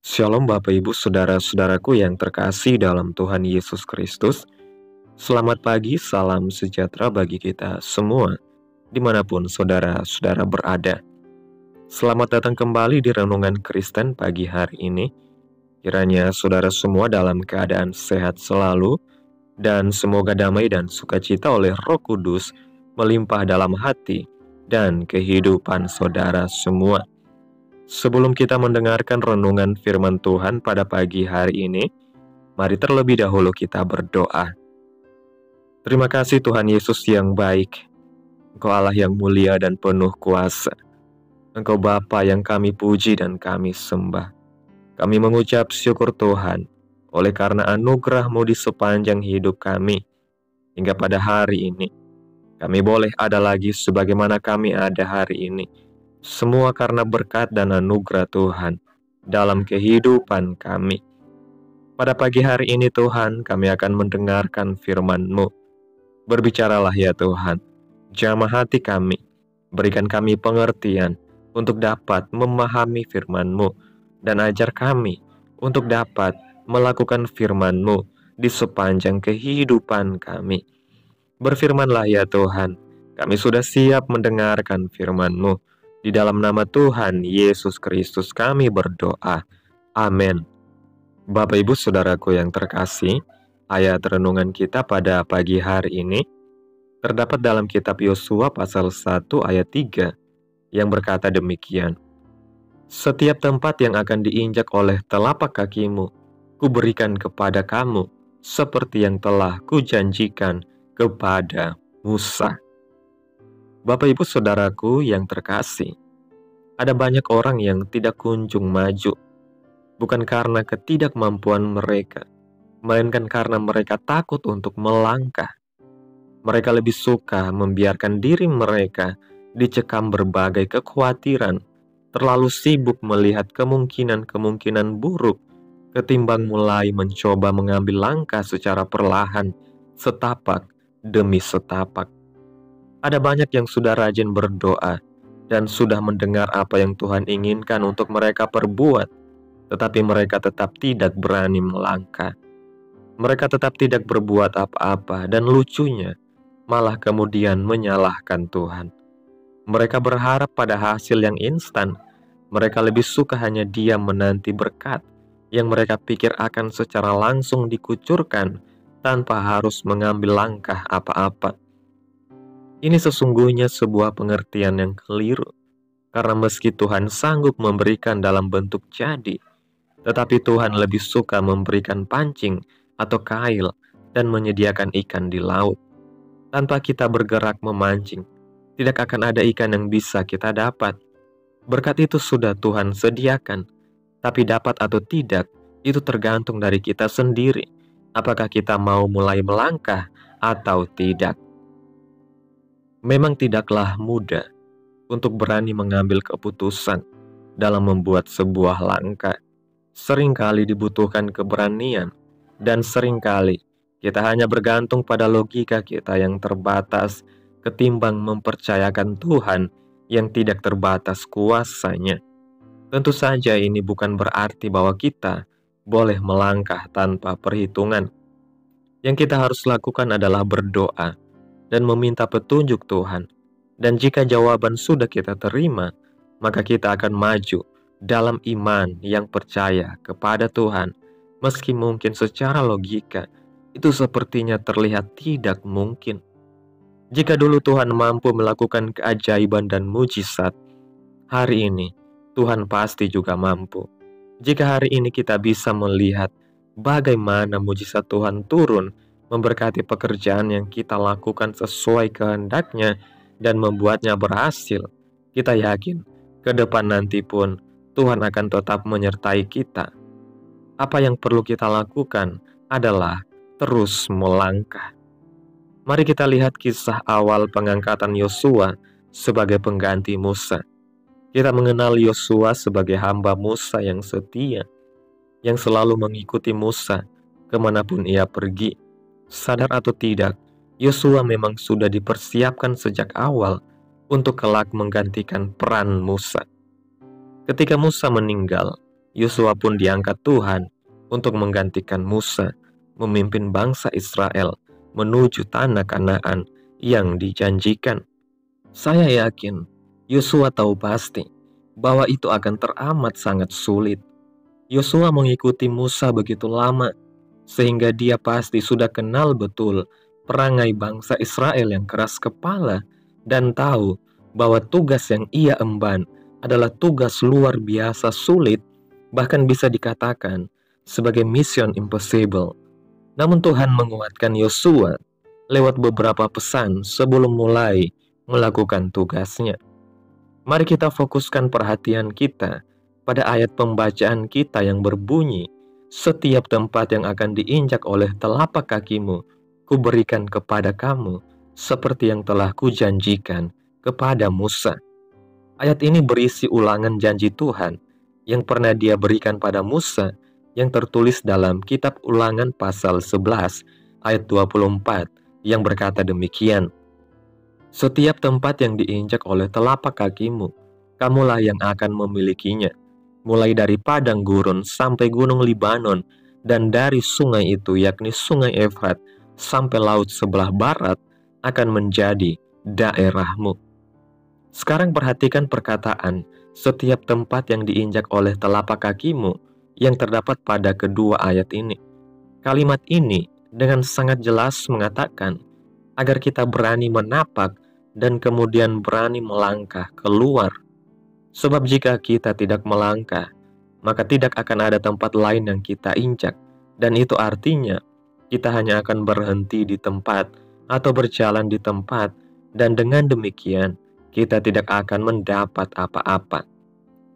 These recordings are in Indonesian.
Shalom Bapak Ibu Saudara-saudaraku yang terkasih dalam Tuhan Yesus Kristus. Selamat pagi, salam sejahtera bagi kita semua, dimanapun saudara-saudara berada. Selamat datang kembali di Renungan Kristen pagi hari ini. Kiranya saudara semua dalam keadaan sehat selalu, dan semoga damai dan sukacita oleh Roh Kudus melimpah dalam hati dan kehidupan saudara semua. Sebelum kita mendengarkan renungan firman Tuhan pada pagi hari ini, mari terlebih dahulu kita berdoa. Terima kasih Tuhan Yesus yang baik, Engkau Allah yang mulia dan penuh kuasa. Engkau Bapa yang kami puji dan kami sembah. Kami mengucap syukur Tuhan, oleh karena anugerah-Mu di sepanjang hidup kami. Hingga pada hari ini, kami boleh ada lagi sebagaimana kami ada hari ini. Semua karena berkat dan anugerah Tuhan dalam kehidupan kami. Pada pagi hari ini Tuhan, kami akan mendengarkan firman-Mu. Berbicaralah ya Tuhan, jamah hati kami, berikan kami pengertian untuk dapat memahami firman-Mu, dan ajar kami untuk dapat melakukan firman-Mu di sepanjang kehidupan kami. Berfirmanlah ya Tuhan, kami sudah siap mendengarkan firman-Mu. Di dalam nama Tuhan Yesus Kristus kami berdoa. Amin. Bapak Ibu Saudaraku yang terkasih, ayat renungan kita pada pagi hari ini terdapat dalam kitab Yosua pasal 1 ayat 3 yang berkata demikian. Setiap tempat yang akan diinjak oleh telapak kakimu, kuberikan kepada kamu, seperti yang telah kujanjikan kepada Musa. Bapak Ibu Saudaraku yang terkasih, ada banyak orang yang tidak kunjung maju, bukan karena ketidakmampuan mereka, melainkan karena mereka takut untuk melangkah. Mereka lebih suka membiarkan diri mereka dicekam berbagai kekhawatiran, terlalu sibuk melihat kemungkinan-kemungkinan buruk, ketimbang mulai mencoba mengambil langkah secara perlahan, setapak demi setapak. Ada banyak yang sudah rajin berdoa dan sudah mendengar apa yang Tuhan inginkan untuk mereka perbuat, tetapi mereka tetap tidak berani melangkah. Mereka tetap tidak berbuat apa-apa, dan lucunya malah kemudian menyalahkan Tuhan. Mereka berharap pada hasil yang instan. Mereka lebih suka hanya diam menanti berkat yang mereka pikir akan secara langsung dikucurkan tanpa harus mengambil langkah apa-apa. Ini sesungguhnya sebuah pengertian yang keliru, karena meski Tuhan sanggup memberikan dalam bentuk jadi, tetapi Tuhan lebih suka memberikan pancing atau kail dan menyediakan ikan di laut. Tanpa kita bergerak memancing, tidak akan ada ikan yang bisa kita dapat. Berkat itu sudah Tuhan sediakan, tapi dapat atau tidak, itu tergantung dari kita sendiri. Apakah kita mau mulai melangkah atau tidak? Memang tidaklah mudah untuk berani mengambil keputusan dalam membuat sebuah langkah. Seringkali dibutuhkan keberanian, dan seringkali kita hanya bergantung pada logika kita yang terbatas ketimbang mempercayakan Tuhan yang tidak terbatas kuasanya. Tentu saja ini bukan berarti bahwa kita boleh melangkah tanpa perhitungan. Yang kita harus lakukan adalah berdoa dan meminta petunjuk Tuhan. Dan jika jawaban sudah kita terima, maka kita akan maju dalam iman yang percaya kepada Tuhan. Meski mungkin secara logika, itu sepertinya terlihat tidak mungkin. Jika dulu Tuhan mampu melakukan keajaiban dan mujizat, hari ini Tuhan pasti juga mampu. Jika hari ini kita bisa melihat bagaimana mujizat Tuhan turun memberkati pekerjaan yang kita lakukan sesuai kehendak-Nya dan membuatnya berhasil, kita yakin ke depan nanti pun Tuhan akan tetap menyertai kita. Apa yang perlu kita lakukan adalah terus melangkah. Mari kita lihat kisah awal pengangkatan Yosua sebagai pengganti Musa. Kita mengenal Yosua sebagai hamba Musa yang setia, yang selalu mengikuti Musa kemanapun ia pergi. Sadar atau tidak, Yosua memang sudah dipersiapkan sejak awal untuk kelak menggantikan peran Musa. Ketika Musa meninggal, Yosua pun diangkat Tuhan untuk menggantikan Musa, memimpin bangsa Israel menuju tanah Kanaan yang dijanjikan. Saya yakin Yosua tahu pasti bahwa itu akan teramat sangat sulit. Yosua mengikuti Musa begitu lama, sehingga dia pasti sudah kenal betul perangai bangsa Israel yang keras kepala dan tahu bahwa tugas yang ia emban adalah tugas luar biasa sulit, bahkan bisa dikatakan sebagai mission impossible. Namun Tuhan menguatkan Yosua lewat beberapa pesan sebelum mulai melakukan tugasnya. Mari kita fokuskan perhatian kita pada ayat pembacaan kita yang berbunyi, "Setiap tempat yang akan diinjak oleh telapak kakimu, kuberikan kepada kamu, seperti yang telah kujanjikan kepada Musa." Ayat ini berisi ulangan janji Tuhan yang pernah Dia berikan pada Musa, yang tertulis dalam kitab Ulangan pasal 11 ayat 24 yang berkata demikian, "Setiap tempat yang diinjak oleh telapak kakimu, kamulah yang akan memilikinya, mulai dari padang gurun sampai gunung Libanon, dan dari sungai itu, yakni sungai Efrat, sampai laut sebelah barat, akan menjadi daerahmu." Sekarang perhatikan perkataan "setiap tempat yang diinjak oleh telapak kakimu" yang terdapat pada kedua ayat ini. Kalimat ini dengan sangat jelas mengatakan agar kita berani menapak dan kemudian berani melangkah keluar. Sebab jika kita tidak melangkah, maka tidak akan ada tempat lain yang kita injak, dan itu artinya kita hanya akan berhenti di tempat atau berjalan di tempat, dan dengan demikian kita tidak akan mendapat apa-apa.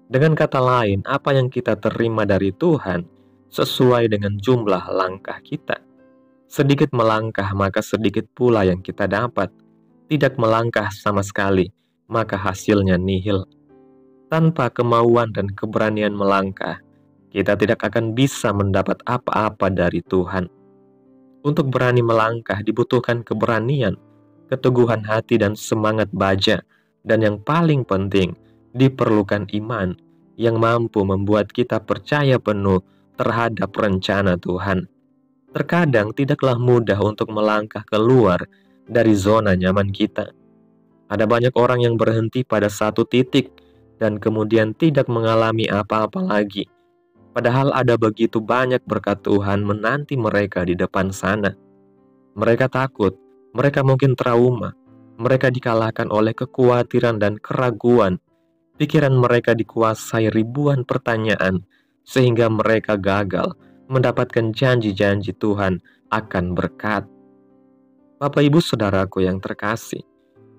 Dengan kata lain, apa yang kita terima dari Tuhan sesuai dengan jumlah langkah kita. Sedikit melangkah, maka sedikit pula yang kita dapat. Tidak melangkah sama sekali, maka hasilnya nihil. Tanpa kemauan dan keberanian melangkah, kita tidak akan bisa mendapat apa-apa dari Tuhan. Untuk berani melangkah dibutuhkan keberanian, keteguhan hati dan semangat baja, dan yang paling penting, diperlukan iman yang mampu membuat kita percaya penuh terhadap rencana Tuhan. Terkadang tidaklah mudah untuk melangkah keluar dari zona nyaman kita. Ada banyak orang yang berhenti pada satu titik dan kemudian tidak mengalami apa-apa lagi. Padahal ada begitu banyak berkat Tuhan menanti mereka di depan sana. Mereka takut, mereka mungkin trauma, mereka dikalahkan oleh kekhawatiran dan keraguan. Pikiran mereka dikuasai ribuan pertanyaan, sehingga mereka gagal mendapatkan janji-janji Tuhan akan berkat. Bapak Ibu Saudaraku yang terkasih,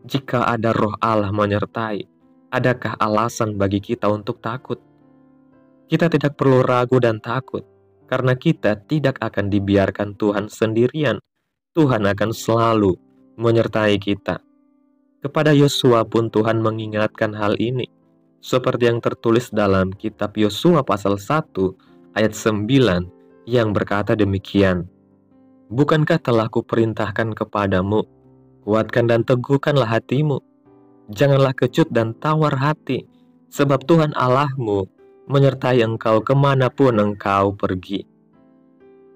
jika ada Roh Allah menyertai, adakah alasan bagi kita untuk takut? Kita tidak perlu ragu dan takut, karena kita tidak akan dibiarkan Tuhan sendirian. Tuhan akan selalu menyertai kita. Kepada Yosua pun Tuhan mengingatkan hal ini, seperti yang tertulis dalam kitab Yosua pasal 1 ayat 9 yang berkata demikian, "Bukankah telah kuperintahkan kepadamu, kuatkan dan teguhkanlah hatimu, janganlah kecut dan tawar hati, sebab Tuhan Allahmu menyertai engkau kemanapun engkau pergi."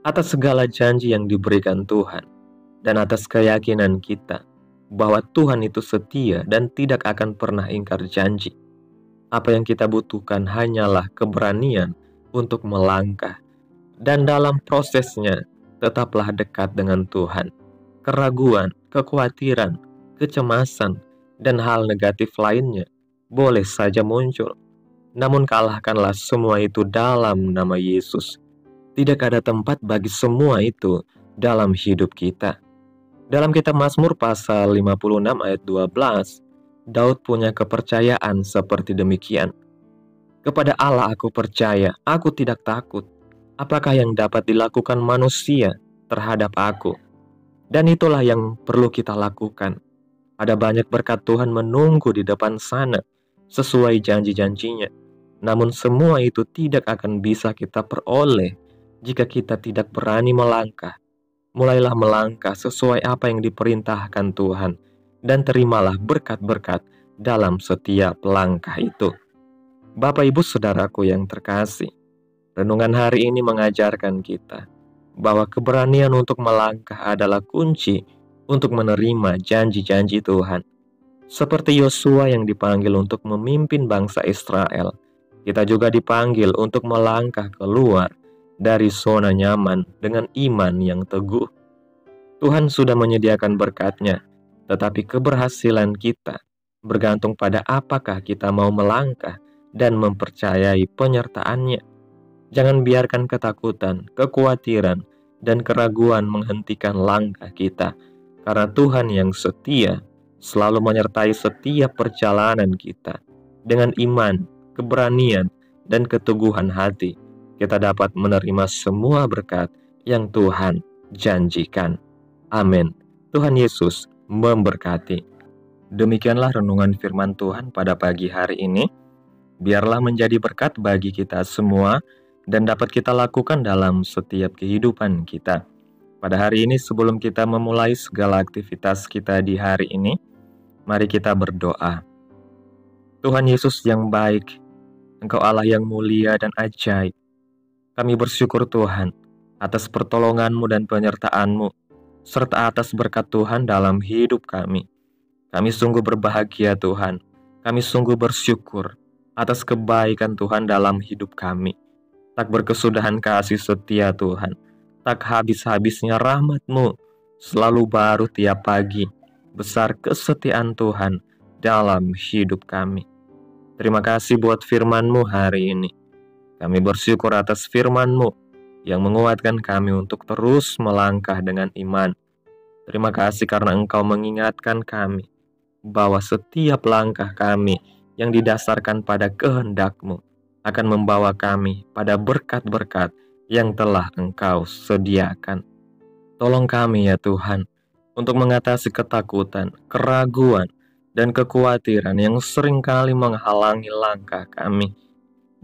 Atas segala janji yang diberikan Tuhan, dan atas keyakinan kita bahwa Tuhan itu setia dan tidak akan pernah ingkar janji, apa yang kita butuhkan hanyalah keberanian untuk melangkah, dan dalam prosesnya tetaplah dekat dengan Tuhan. Keraguan, kekhawatiran, kecemasan, dan hal negatif lainnya boleh saja muncul, namun kalahkanlah semua itu dalam nama Yesus. Tidak ada tempat bagi semua itu dalam hidup kita. Dalam kitab Mazmur pasal 56 ayat 12, Daud punya kepercayaan seperti demikian. "Kepada Allah aku percaya, aku tidak takut. Apakah yang dapat dilakukan manusia terhadap aku?" Dan itulah yang perlu kita lakukan. Ada banyak berkat Tuhan menunggu di depan sana, sesuai janji-janjinya. Namun semua itu tidak akan bisa kita peroleh jika kita tidak berani melangkah. Mulailah melangkah sesuai apa yang diperintahkan Tuhan, dan terimalah berkat-berkat dalam setiap langkah itu. Bapak Ibu Saudaraku yang terkasih, Renungan hari ini mengajarkan kita bahwa keberanian untuk melangkah adalah kunci untuk menerima janji-janji Tuhan. Seperti Yosua yang dipanggil untuk memimpin bangsa Israel, kita juga dipanggil untuk melangkah keluar dari zona nyaman dengan iman yang teguh. Tuhan sudah menyediakan berkat-Nya, tetapi keberhasilan kita bergantung pada apakah kita mau melangkah dan mempercayai penyertaan-Nya. Jangan biarkan ketakutan, kekhawatiran, dan keraguan menghentikan langkah kita, karena Tuhan yang setia selalu menyertai setiap perjalanan kita. Dengan iman, keberanian, dan keteguhan hati, kita dapat menerima semua berkat yang Tuhan janjikan. Amin. Tuhan Yesus memberkati. Demikianlah renungan firman Tuhan pada pagi hari ini. Biarlah menjadi berkat bagi kita semua dan dapat kita lakukan dalam setiap kehidupan kita. Pada hari ini, sebelum kita memulai segala aktivitas kita di hari ini, mari kita berdoa. Tuhan Yesus yang baik, Engkau Allah yang mulia dan ajaib. Kami bersyukur Tuhan atas pertolongan-Mu dan penyertaan-Mu, serta atas berkat Tuhan dalam hidup kami. Kami sungguh berbahagia Tuhan. Kami sungguh bersyukur atas kebaikan Tuhan dalam hidup kami. Tak berkesudahan kasih setia Tuhan, tak habis-habisnya rahmat-Mu, selalu baru tiap pagi. Besar kesetiaan Tuhan dalam hidup kami. Terima kasih buat firman-Mu hari ini. Kami bersyukur atas firman-Mu yang menguatkan kami untuk terus melangkah dengan iman. Terima kasih karena Engkau mengingatkan kami bahwa setiap langkah kami yang didasarkan pada kehendak-Mu akan membawa kami pada berkat-berkat yang telah Engkau sediakan. Tolong kami ya Tuhan, untuk mengatasi ketakutan, keraguan, dan kekhawatiran yang seringkali menghalangi langkah kami.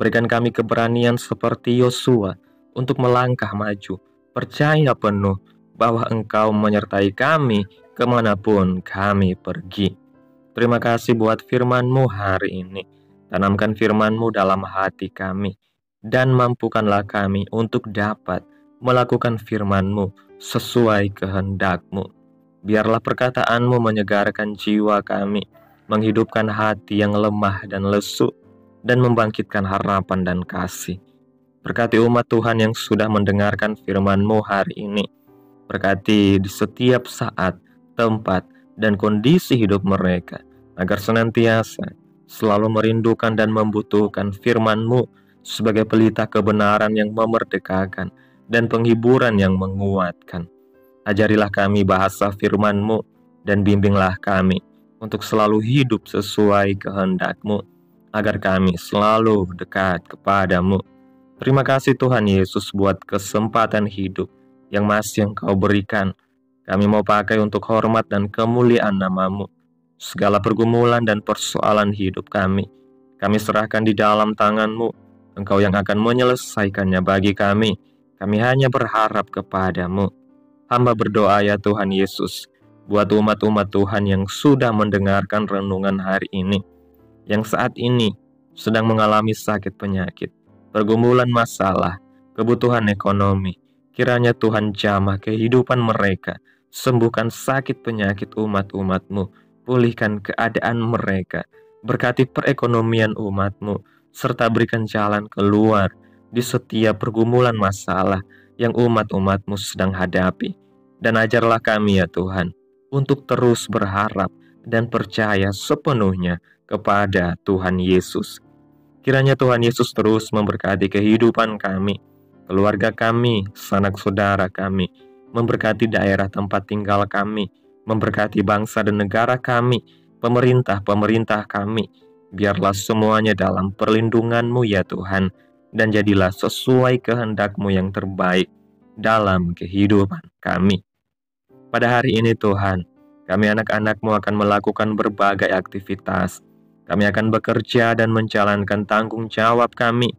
Berikan kami keberanian seperti Yosua untuk melangkah maju, percaya penuh bahwa Engkau menyertai kami kemanapun kami pergi. Terima kasih buat firman-Mu hari ini. Tanamkan firman-Mu dalam hati kami, dan mampukanlah kami untuk dapat melakukan firman-Mu sesuai kehendak-Mu. Biarlah perkataan-Mu menyegarkan jiwa kami, menghidupkan hati yang lemah dan lesu, dan membangkitkan harapan dan kasih. Berkati umat Tuhan yang sudah mendengarkan firman-Mu hari ini. Berkati di setiap saat, tempat, dan kondisi hidup mereka, agar senantiasa selalu merindukan dan membutuhkan firman-Mu sebagai pelita kebenaran yang memerdekakan dan penghiburan yang menguatkan. Ajarilah kami bahasa firman-Mu dan bimbinglah kami untuk selalu hidup sesuai kehendak-Mu, agar kami selalu dekat kepada-Mu. Terima kasih Tuhan Yesus buat kesempatan hidup yang masih Engkau berikan. Kami mau pakai untuk hormat dan kemuliaan nama-Mu. Segala pergumulan dan persoalan hidup kami serahkan di dalam tangan-Mu. Engkau yang akan menyelesaikannya bagi kami. Kami hanya berharap kepada-Mu. Hamba berdoa ya Tuhan Yesus, buat umat-umat Tuhan yang sudah mendengarkan renungan hari ini, yang saat ini sedang mengalami sakit penyakit, pergumulan masalah, kebutuhan ekonomi. Kiranya Tuhan jamah kehidupan mereka, sembuhkan sakit penyakit umat-umat-Mu, pulihkan keadaan mereka, berkati perekonomian umat-Mu, serta berikan jalan keluar di setiap pergumulan masalah yang umat-umat-Mu sedang hadapi. Dan ajarlah kami ya Tuhan, untuk terus berharap dan percaya sepenuhnya kepada Tuhan Yesus. Kiranya Tuhan Yesus terus memberkati kehidupan kami, keluarga kami, sanak saudara kami, memberkati daerah tempat tinggal kami, memberkati bangsa dan negara kami, pemerintah-pemerintah kami. Biarlah semuanya dalam perlindungan-Mu ya Tuhan, dan jadilah sesuai kehendak-Mu yang terbaik dalam kehidupan kami. Pada hari ini Tuhan, kami anak-anak-Mu akan melakukan berbagai aktivitas. Kami akan bekerja dan menjalankan tanggung jawab kami.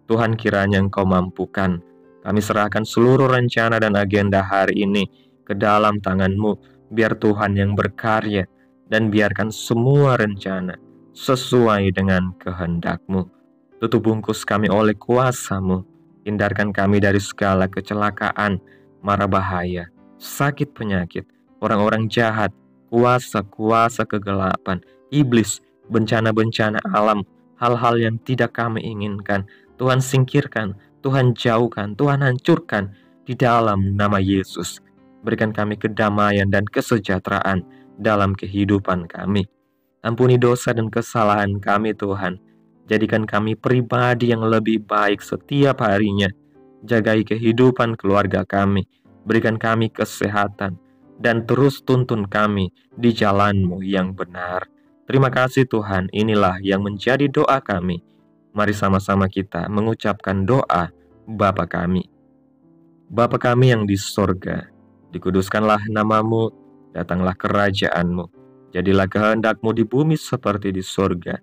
Tuhan, kiranya Engkau mampukan. Kami serahkan seluruh rencana dan agenda hari ini ke dalam tangan-Mu. Biar Tuhan yang berkarya, dan biarkan semua rencana sesuai dengan kehendak-Mu. Tutup bungkus kami oleh kuasa-Mu. Hindarkan kami dari segala kecelakaan, mara bahaya, sakit penyakit, orang-orang jahat, kuasa-kuasa kegelapan, iblis, bencana-bencana alam, hal-hal yang tidak kami inginkan. Tuhan singkirkan, Tuhan jauhkan, Tuhan hancurkan di dalam nama Yesus. Berikan kami kedamaian dan kesejahteraan dalam kehidupan kami. Ampuni dosa dan kesalahan kami Tuhan. Jadikan kami pribadi yang lebih baik setiap harinya. Jagai kehidupan keluarga kami. Berikan kami kesehatan dan terus tuntun kami di jalan-Mu yang benar. Terima kasih Tuhan, inilah yang menjadi doa kami. Mari sama-sama kita mengucapkan doa Bapa kami. Bapa kami yang di sorga, dikuduskanlah nama-Mu, datanglah kerajaan-Mu. Jadilah kehendak-Mu di bumi seperti di sorga.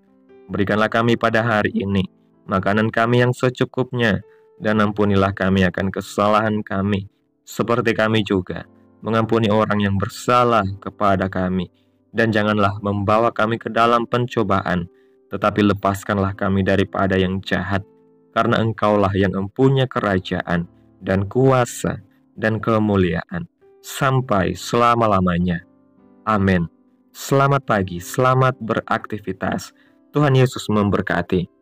Berikanlah kami pada hari ini makanan kami yang secukupnya, dan ampunilah kami akan kesalahan kami, seperti kami juga mengampuni orang yang bersalah kepada kami. Dan janganlah membawa kami ke dalam pencobaan, tetapi lepaskanlah kami daripada yang jahat, karena Engkaulah yang mempunyai kerajaan dan kuasa dan kemuliaan sampai selama-lamanya. Amin. Selamat pagi, selamat beraktivitas. Tuhan Yesus memberkati.